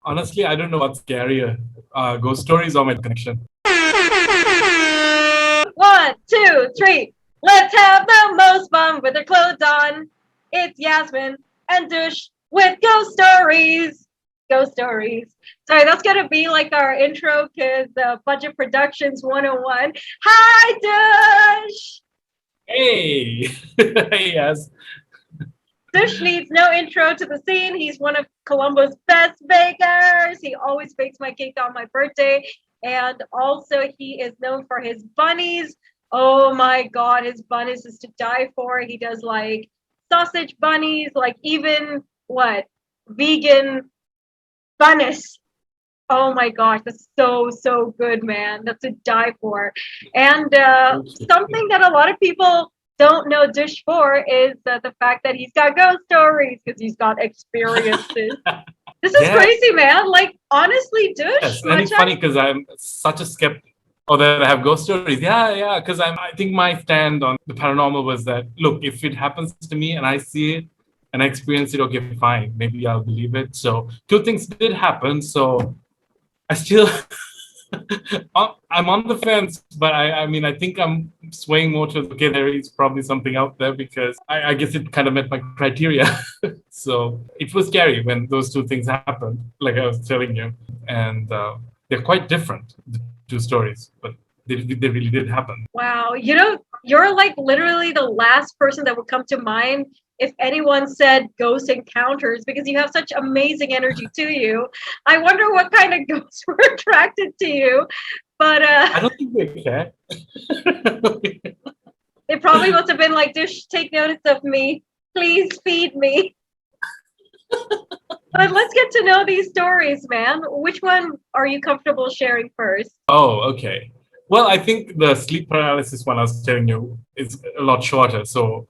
Honestly, I don't know what's scarier, ghost stories or my connection. One, two, three. Let's have the most fun with their clothes on. It's Yasmin and Dush with ghost stories. Ghost stories. Sorry, that's gonna be like our intro because Budget Productions 101. Hi, Dush! Hey, yes, Dush needs no intro to the scene. He's one of Colombo's best bakers. He always bakes my cake on my birthday. And also, he is known for his bunnies. Oh my God, his bunnies is to die for. He does like sausage bunnies, like even what? Vegan bunnies. Oh my gosh, that's so good, man. That's to die for. And something that a lot of people don't know Dish for is the fact that he's got ghost stories because he's got experiences. This is yes, crazy, man. Like honestly, Dish, and it's Macha, funny because I'm such a skeptic. Or that I have ghost stories. Yeah, yeah. Because I think my stand on the paranormal was that look, if it happens to me and I see it and I experience it, okay, fine, maybe I'll believe it. So two things did happen. So I still I'm on the fence, but I mean, I think I'm swaying more to okay, there is probably something out there because I guess it kind of met my criteria. So it was scary when those two things happened, like I was telling you, and they're quite different, the two stories, but they really did happen. wow. You know, you're like literally the last person that would come to mind if anyone said ghost encounters because you have such amazing energy to you. I wonder what kind of ghosts were attracted to you. But I don't think they care. it probably must have been like, Dish, take notice of me. Please feed me. But let's get to know these stories, man. Which one are you comfortable sharing first? Oh, okay. Well, I think the sleep paralysis one I was telling you is a lot shorter. So,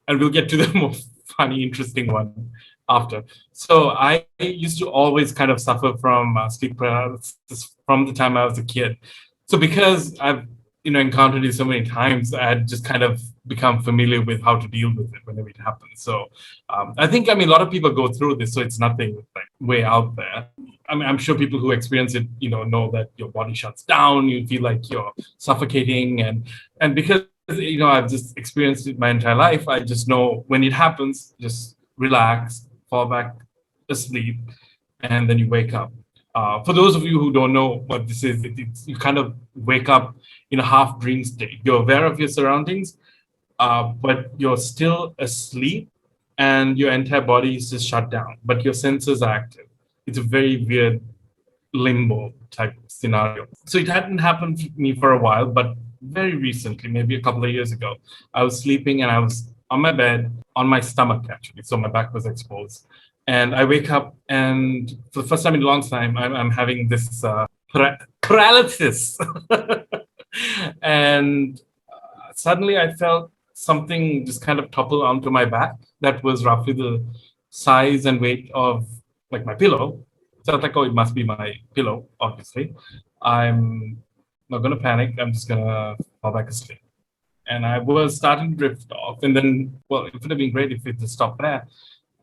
and we'll get to the more funny, interesting one after. So, I used to always kind of suffer from sleep paralysis from the time I was a kid. So, because I've encountered it so many times, I had just kind of become familiar with how to deal with it whenever it happens. So, I mean, a lot of people go through this, so it's nothing like way out there. I mean, I'm sure people who experience it, know that your body shuts down, you feel like you're suffocating, and because I've just experienced it my entire life, I just know when it happens, just relax, fall back asleep, and then you wake up. For those of you who don't know what this is, you kind of wake up in a half dream state. You're aware of your surroundings, but you're still asleep and your entire body is just shut down, but your senses are active. It's a very weird limbo type of scenario. So it hadn't happened to me for a while, but very recently, maybe a couple of years ago, I was sleeping and I was on my bed, on my stomach actually. So my back was exposed. And I wake up, and for the first time in a long time, I'm having this paralysis. And suddenly I felt something just kind of topple onto my back that was roughly the size and weight of like my pillow. So I was like, oh, it must be my pillow, obviously. I'm not gonna panic, I'm just gonna fall back asleep. And I was starting to drift off, and then, well, it would have been great if it just stopped there.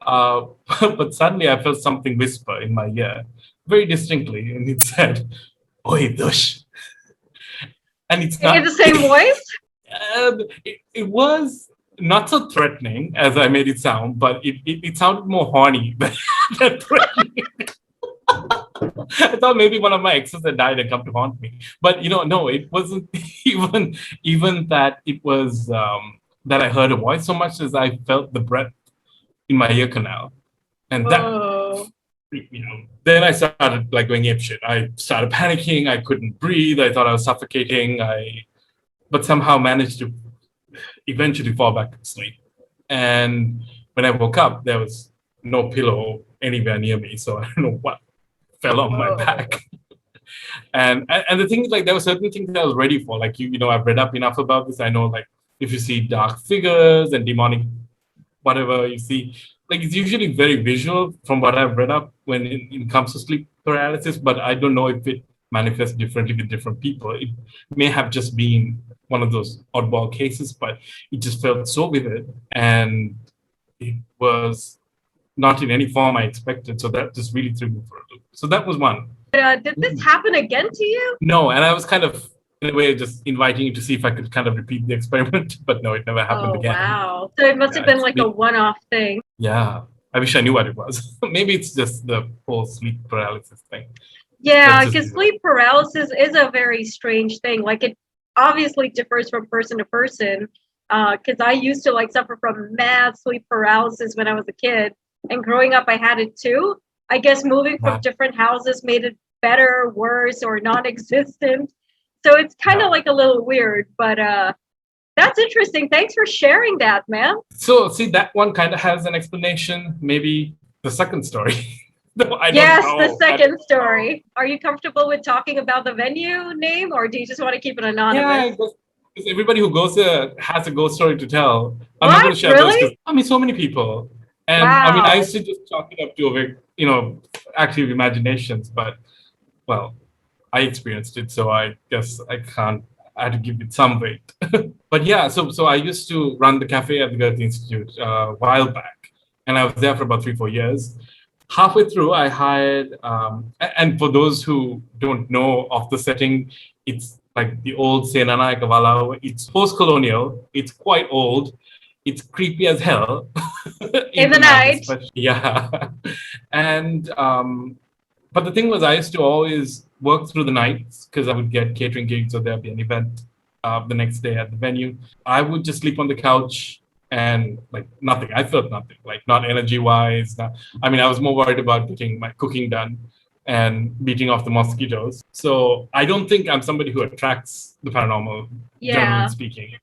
Uh, but suddenly I felt something whisper in my ear, very distinctly, and it said, "Oi, Dush." And it's In the not. same voice? It was not so threatening as I made it sound, but it sounded more horny than threatening. I thought maybe one of my exes had died and come to haunt me. But no, it wasn't even that. It was that I heard a voice so much as I felt the breath in my ear canal, and that Oh. then I started like going apeshit. I started panicking. I couldn't breathe. I thought I was suffocating. But somehow managed to eventually fall back asleep. And when I woke up, there was no pillow anywhere near me, so I don't know what fell on my Whoa. back. And the thing is, like, there were certain things that I was ready for. Like I've read up enough about this. I know, like, if you see dark figures and demonic whatever you see, like, it's usually very visual from what I've read up when it comes to sleep paralysis. But I don't know if it manifests differently with different people. It may have just been one of those oddball cases, but it just felt so vivid, and it was not in any form I expected. So that just really threw me for a loop. So that was one. Did this happen again to you? No, and I was kind of, in a way, just inviting you to see if I could kind of repeat the experiment, but no, it never happened again. Wow. So it must have been like a one-off thing. Yeah. I wish I knew what it was. Maybe it's just the whole sleep paralysis thing. Yeah, because sleep paralysis is a very strange thing. Like it obviously differs from person to person. Because I used to like suffer from mad sleep paralysis when I was a kid, and growing up I had it too. I guess moving from different houses made it better, worse, or non-existent. So it's kind of like a little weird, but that's interesting. Thanks for sharing that, man. So see, that one kind of has an explanation. Maybe the second story. No, yes, the second story. Are you comfortable with talking about the venue name, or do you just want to keep it anonymous? Yeah, everybody who goes there has a ghost story to tell. I'm what? not going to share really? those because I mean, so many people. And wow. I mean, I used to just chalk it up to a very, active imaginations, but well, I experienced it, so I guess I had to give it some weight. But yeah, so I used to run the cafe at the Geothe Institut a while back, and I was there for about 3-4 years. Halfway through, I hired, and for those who don't know of the setting, it's like the old Senanayaka Walau. It's post-colonial. It's quite old. It's creepy as hell. In the night. Yeah. And, but the thing was, I used to always work through the nights because I would get catering gigs or there'd be an event the next day at the venue. I would just sleep on the couch and like nothing. I felt nothing, like not energy-wise. I mean, I was more worried about getting my cooking done and beating off the mosquitoes. So I don't think I'm somebody who attracts the paranormal, generally speaking.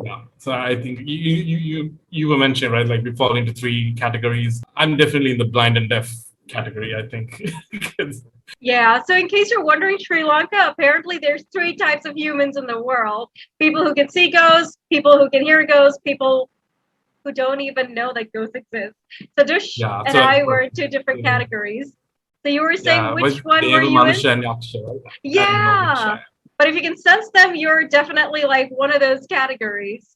Yeah. So I think you were mentioning, right? Like we fall into 3 categories. I'm definitely in the blind and deaf category, I think. Yeah, so in case you're wondering, Sri Lanka, apparently there's 3 types of humans in the world. People who can see ghosts, people who can hear ghosts, people who don't even know that ghosts exist. So Dush and I were in 2 different categories. So you were saying which one were you in? Yeah, but if you can sense them, you're definitely like one of those categories.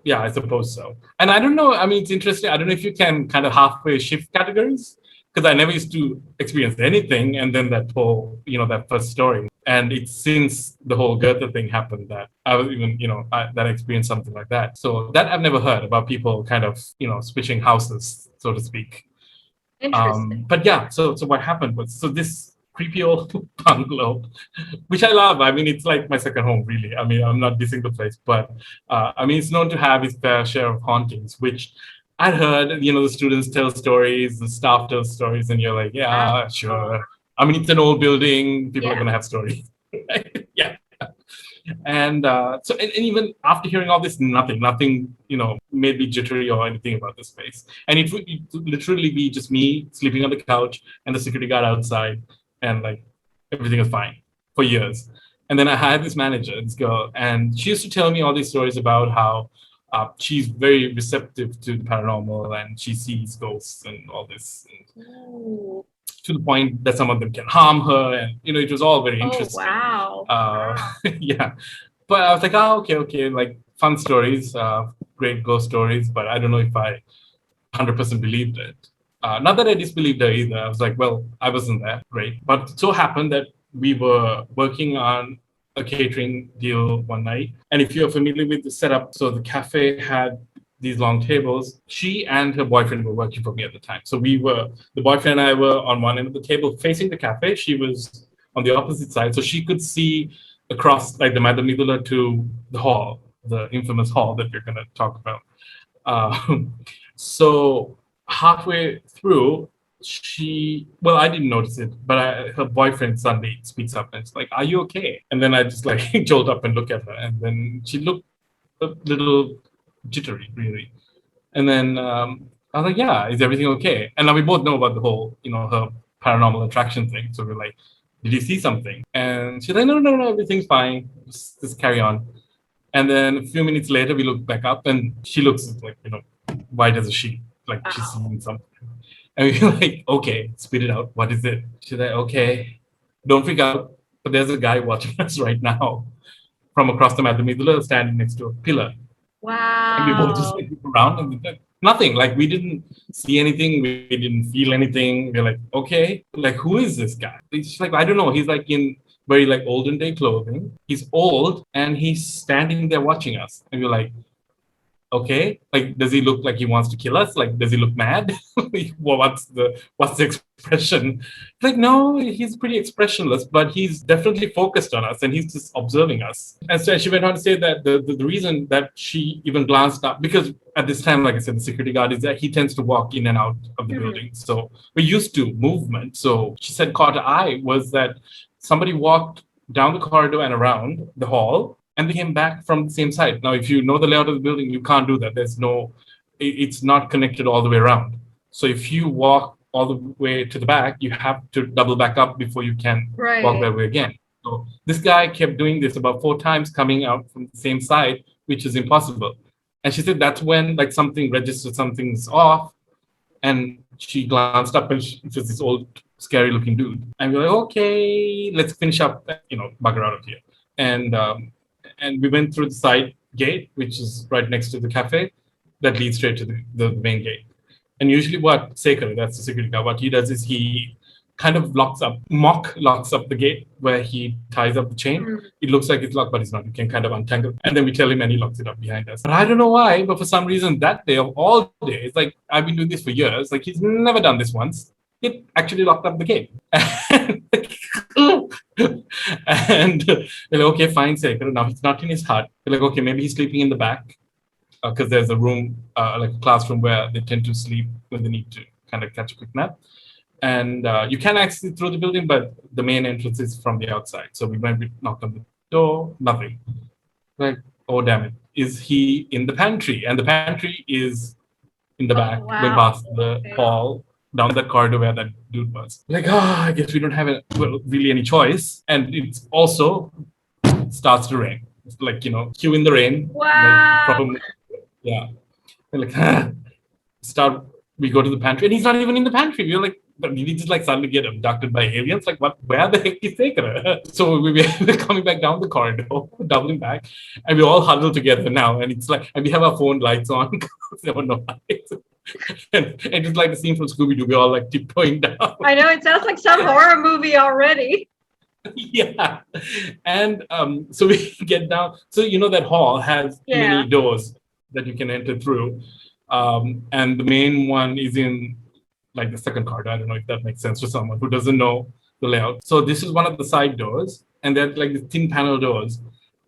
Yeah, I suppose so. And I don't know, I mean, it's interesting. I don't know if you can kind of halfway shift categories, because I never used to experience anything. And then that whole, that first story. And it's since the whole Geothe thing happened that I was even, that I experienced something like that. So that I've never heard about people kind of, switching houses, so to speak. Interesting. But yeah, so what happened was, this creepy old bungalow, which I love. I mean, it's like my second home, really. I mean, I'm not dissing the place, but I mean, it's known to have its fair share of hauntings, which I'd heard, the students tell stories, the staff tells stories, and you're like, yeah, sure. I mean, it's an old building. People are going to have stories. Yeah. And so even after hearing all this, nothing, made me jittery or anything about this place. And it would literally be just me sleeping on the couch and the security guard outside, and like everything was fine for years. And then I had this manager, this girl, and she used to tell me all these stories about how she's very receptive to the paranormal and she sees ghosts and all this. And to the point that some of them can harm her, and it was all very interesting. Wow. Yeah, but I was like, okay, like fun stories, great ghost stories, but I don't know if I 100% believed it. Not that I disbelieved her either. I was like, well, I wasn't there, great. But it so happened that we were working on a catering deal one night, and if you're familiar with the setup, so the cafe had these long tables. She and her boyfriend were working for me at the time. So the boyfriend and I were on one end of the table facing the cafe. She was on the opposite side. So she could see across like the Madam Midula to the hall, the infamous hall that we're going to talk about. So halfway through, I didn't notice it, but her boyfriend suddenly speaks up and it's like, are you okay? And then I just like jolt up and look at her. And then she looked a little jittery, really. And then I was like, yeah, is everything okay? And now we both know about the whole, her paranormal attraction thing. So we're like, did you see something? And she's like, no, everything's fine. Just carry on. And then a few minutes later, we look back up and she looks like, white as a sheet, like she's seeing something. And we're like, okay, spit it out. What is it? She's like, okay, don't freak out. But there's a guy watching us right now from across the Madam Midula standing next to a pillar. Wow. And we both just like look around and we're like, Nothing. Like we didn't see anything. We didn't feel anything. We're like, okay, like who is this guy? It's like I don't know. He's like in very like olden day clothing. He's old and he's standing there watching us, and we're like, okay, like does he look like he wants to kill us? Like does he look mad? Well, what's the expression? Like no, he's pretty expressionless, but he's definitely focused on us and he's just observing us. And so she went on to say that the reason that she even glanced up, because at this time, like I said, the security guard is that he tends to walk in and out of the building, so we're used to movement. So she said caught her eye was that somebody walked down the corridor and around the hall, and they came back from the same side. Now, if you know the layout of the building, you can't do that. It's not connected all the way around. So if you walk all the way to the back, you have to double back up before you can walk that way again. So this guy kept doing this about 4 times, coming out from the same side, which is impossible. And she said that's when like something registered, something's off. And she glanced up and it was this old, scary looking dude. And we're like, okay, let's finish up, bugger out of here. And we went through the side gate, which is right next to the cafe, that leads straight to the main gate. And usually what Sekar, that's the security guard, what he does is he kind of locks up the gate where he ties up the chain. It looks like it's locked, but it's not. You can kind of untangle. And then we tell him and he locks it up behind us. But I don't know why, but for some reason that day of all days, like I've been doing this for years, like he's never done this once. It actually locked up the gate. And we're like, okay, fine, Sekar. Now he's not in his hut. We're like, okay, maybe he's sleeping in the back because there's a room, like a classroom where they tend to sleep when they need to kind of catch a quick nap. And you can access it through the building, but the main entrance is from the outside. So we went, we knocked on the door, nothing. Like, oh, damn it. Is he in the pantry? And the pantry is in the back, going past the hall, down that corridor where that dude was. Like, I guess we don't have really any choice. And it's also starts to rain. It's like, cue in the rain. Wow. Like, proper, yeah. And like, we go to the pantry and he's not even in the pantry. We're like, but did he just like suddenly get abducted by aliens? Like, what? Where the heck is Sekar? So we were coming back down the corridor, doubling back, and we all huddled together now. And it's like, and we have our phone lights on because there were no lights. And it's like the scene from Scooby-Doo. We're all like tiptoeing down. I know, it sounds like some horror movie already. Yeah. And so we get down. So that hall has many doors that you can enter through. And the main one is in like the second card. I don't know if that makes sense to someone who doesn't know the layout. So this is one of the side doors, and they're like the thin panel doors.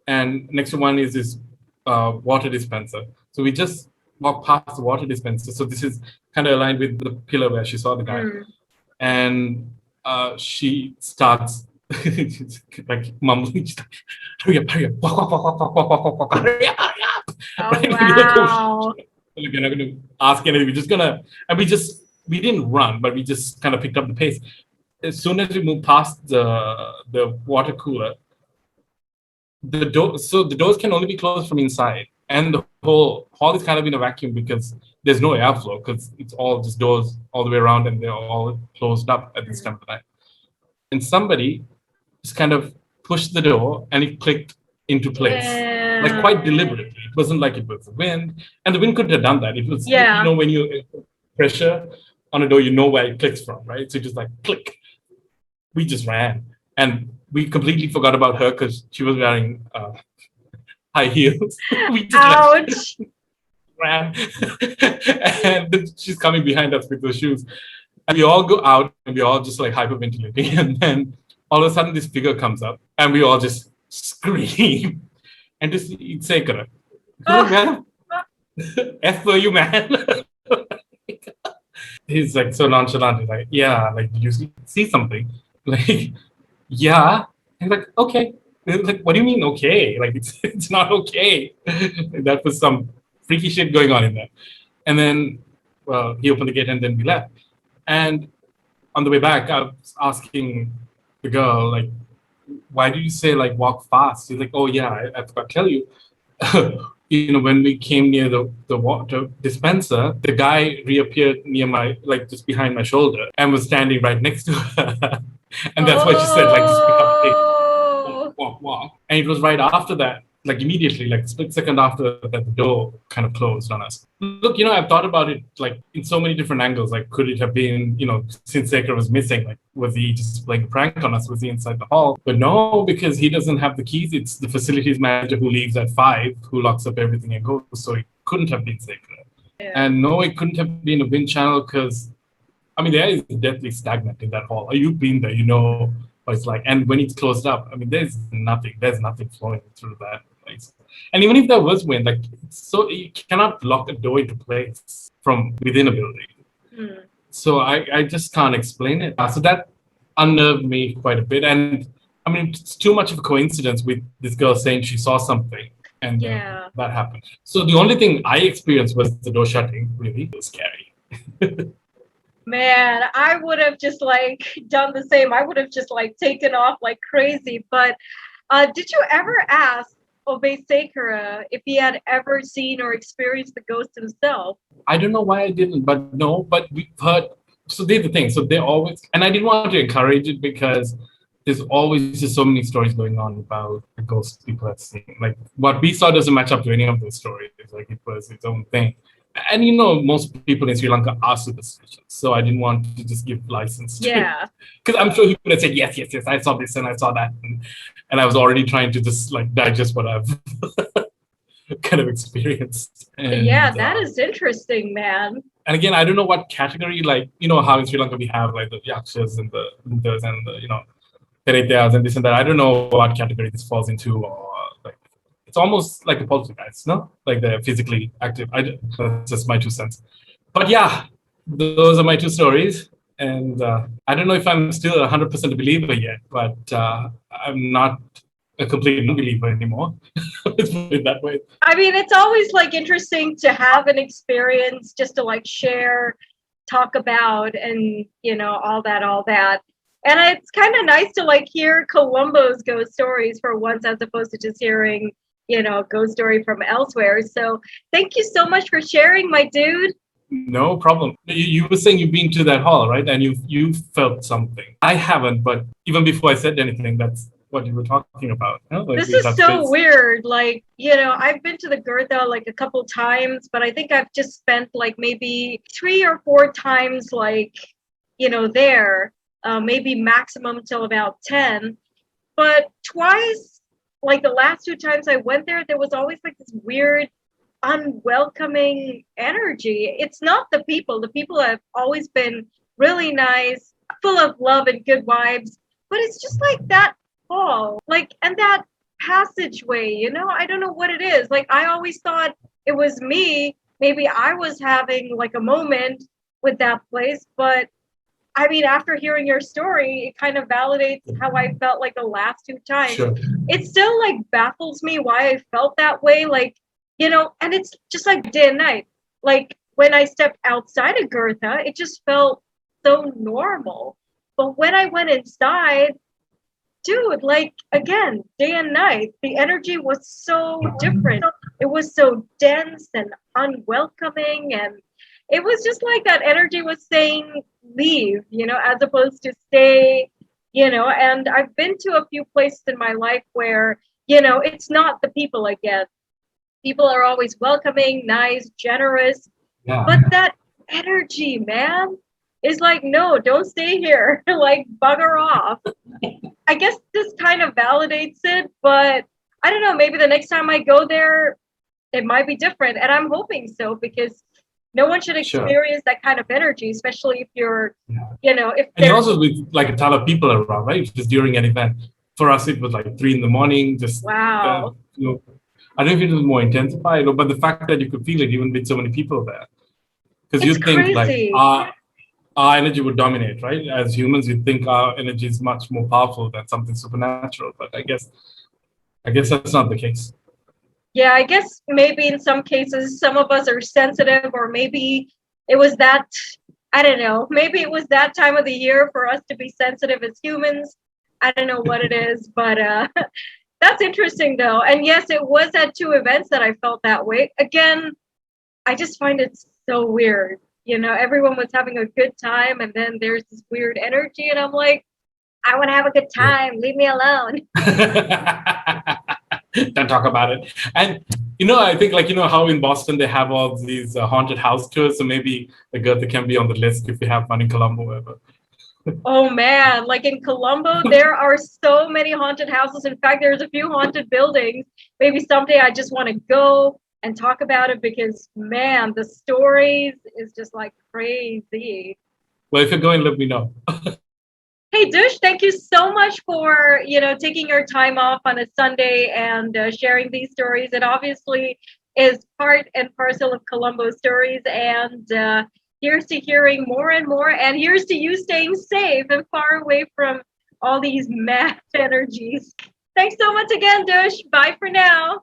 And next to one is this water dispenser. So we just walk past the water dispenser. So this is kind of aligned with the pillar where she saw the guy. And she starts like mumbling, hurry up, hurry up, hurry up. Right? Wow. We're not going to ask anything. We're just gonna, and we didn't run, but we just kind of picked up the pace. As soon as we moved past the water cooler, the doors can only be closed from inside, and the whole hall is kind of in a vacuum because there's no airflow because it's all just doors all the way around and they're all closed up at this time of the night. And somebody just kind of pushed the door and it clicked into place, like quite deliberately. It wasn't like it was the wind, and the wind couldn't have done that. It was, when you pressure on a door, where it clicks from, right? So it just like click. We just ran, and we completely forgot about her because she was wearing high heels. We just ran, and she's coming behind us with those shoes. And we all go out, and we all just like hyperventilating, and then all of a sudden this figure comes up, and we all just scream, and just it's Sekar. F for you, man. He's like so nonchalant. He's like, yeah, like, did you see something? Like, yeah. And like, okay. Like, what do you mean, okay? Like, it's not okay. That was some freaky shit going on in there. And then, well, he opened the gate and then we left. And on the way back, I was asking the girl, like, why do you say, like, walk fast? She's like, oh, yeah, I forgot to tell you. When we came near the water dispenser, the guy reappeared near just behind my shoulder and was standing right next to her. And that's what she said, like, just pick up the thing. Walk. And it was right after that like immediately, like split second after that, the door kind of closed on us. Look, I've thought about it like in so many different angles. Like, could it have been, since Saker was missing, like, was he just playing a prank on us? Was he inside the hall? But no, because he doesn't have the keys. It's the facilities manager who leaves at 5, who locks up everything and goes. So it couldn't have been Saker. Yeah. And no, it couldn't have been a wind channel because, I mean, the air is deathly stagnant in that hall. You've been there, what it's like. And when it's closed up, I mean, there's nothing flowing through that place. And even if there was wind, like, so you cannot lock a door into place from within a building. So I just can't explain it. So that unnerved me quite a bit. And I mean, it's too much of a coincidence with this girl saying she saw something. And that happened. So the only thing I experienced was the door shutting. Really, it was scary. Man, I would have just like done the same. I would have just like taken off like crazy. But did you ever ask Obey Sakura if he had ever seen or experienced the ghost himself? I don't know why I didn't, but no, but we've heard. So they're the thing. So they always, and I didn't want to encourage it because there's always just so many stories going on about the ghosts people have seen. Like what we saw doesn't match up to any of those stories. Like it was its own thing. And most people in Sri Lanka are superstitious. So I didn't want to just give license to it. Because I'm sure he would have said, yes, I saw this and I saw that. And I was already trying to just like digest what I've kind of experienced. And, that is interesting, man. And again, I don't know what category, like, how in Sri Lanka we have like the yakshas and the Buddhas and the, Peretayas and this and that. I don't know what category this falls into, or like, it's almost like a poltergeist, no? Like they're physically active. That's just my 2 cents. But yeah, those are my 2 stories. And I don't know if I'm still 100% a believer yet, but I'm not a complete non-believer anymore. Let's put it that way. I mean, it's always like interesting to have an experience just to like share, talk about, and all that. And it's kind of nice to like hear Colombo's ghost stories for once, as opposed to just hearing, ghost story from elsewhere. So thank you so much for sharing, my dude. No problem. You were saying you've been to that hall, right? And you felt something. I haven't, but even before I said anything, that's what you were talking about. Like this is so weird. Like, I've been to the Geothe like a couple times, but I think I've just spent like maybe 3 or 4 times, like, there. Maybe maximum till about 10. But twice, like the last 2 times I went there, there was always like this weird, unwelcoming energy. It's not the people. The people have always been really nice, full of love and good vibes. But it's just like that hall, like, and that passageway, I don't know what it is. Like, I always thought it was me. Maybe I was having like a moment with that place, but I mean, after hearing your story, it kind of validates how I felt like the last 2 times. Sure. It still like baffles me why I felt that way. Like, and it's just like day and night. Like when I stepped outside of Geothe, it just felt so normal. But when I went inside, dude, like again, day and night, the energy was so different. It was so dense and unwelcoming, and it was just like that energy was saying leave, as opposed to stay, and I've been to a few places in my life where, it's not the people again. People are always welcoming, nice, generous, but that energy, man, is like, no, don't stay here. Like, bugger off. I guess this kind of validates it, but I don't know, maybe the next time I go there, it might be different. And I'm hoping so, because no one should experience that kind of energy, especially if you're, if and also with like a ton of people around, right? Just during an event. For us, it was like 3 in the morning. Just wow. I don't know if it was more intensified, but the fact that you could feel it even with so many people there, because you think crazy. Like our energy would dominate, right? As humans, you think our energy is much more powerful than something supernatural, but I guess that's not the case. Yeah, I guess maybe in some cases, some of us are sensitive, or maybe it was that, I don't know, maybe it was that time of the year for us to be sensitive as humans. I don't know what it is, but that's interesting though. And yes, it was at 2 events that I felt that way. Again, I just find it so weird. Everyone was having a good time, and then there's this weird energy, and I'm like, I want to have a good time. Leave me alone. Don't talk about it. And I think like how in Boston they have all these haunted house tours. So maybe the Geothe can be on the list if you have one in Colombo ever. Oh man, like in Colombo, there are so many haunted houses. In fact, there's a few haunted buildings. Maybe someday I just want to go and talk about it because man, the stories is just like crazy. Well, if you're going, let me know. Hey Dush, thank you so much for taking your time off on a Sunday and sharing these stories. It obviously is part and parcel of Colombo stories, and here's to hearing more and more, and here's to you staying safe and far away from all these mad energies. Thanks so much again, Dush. Bye for now.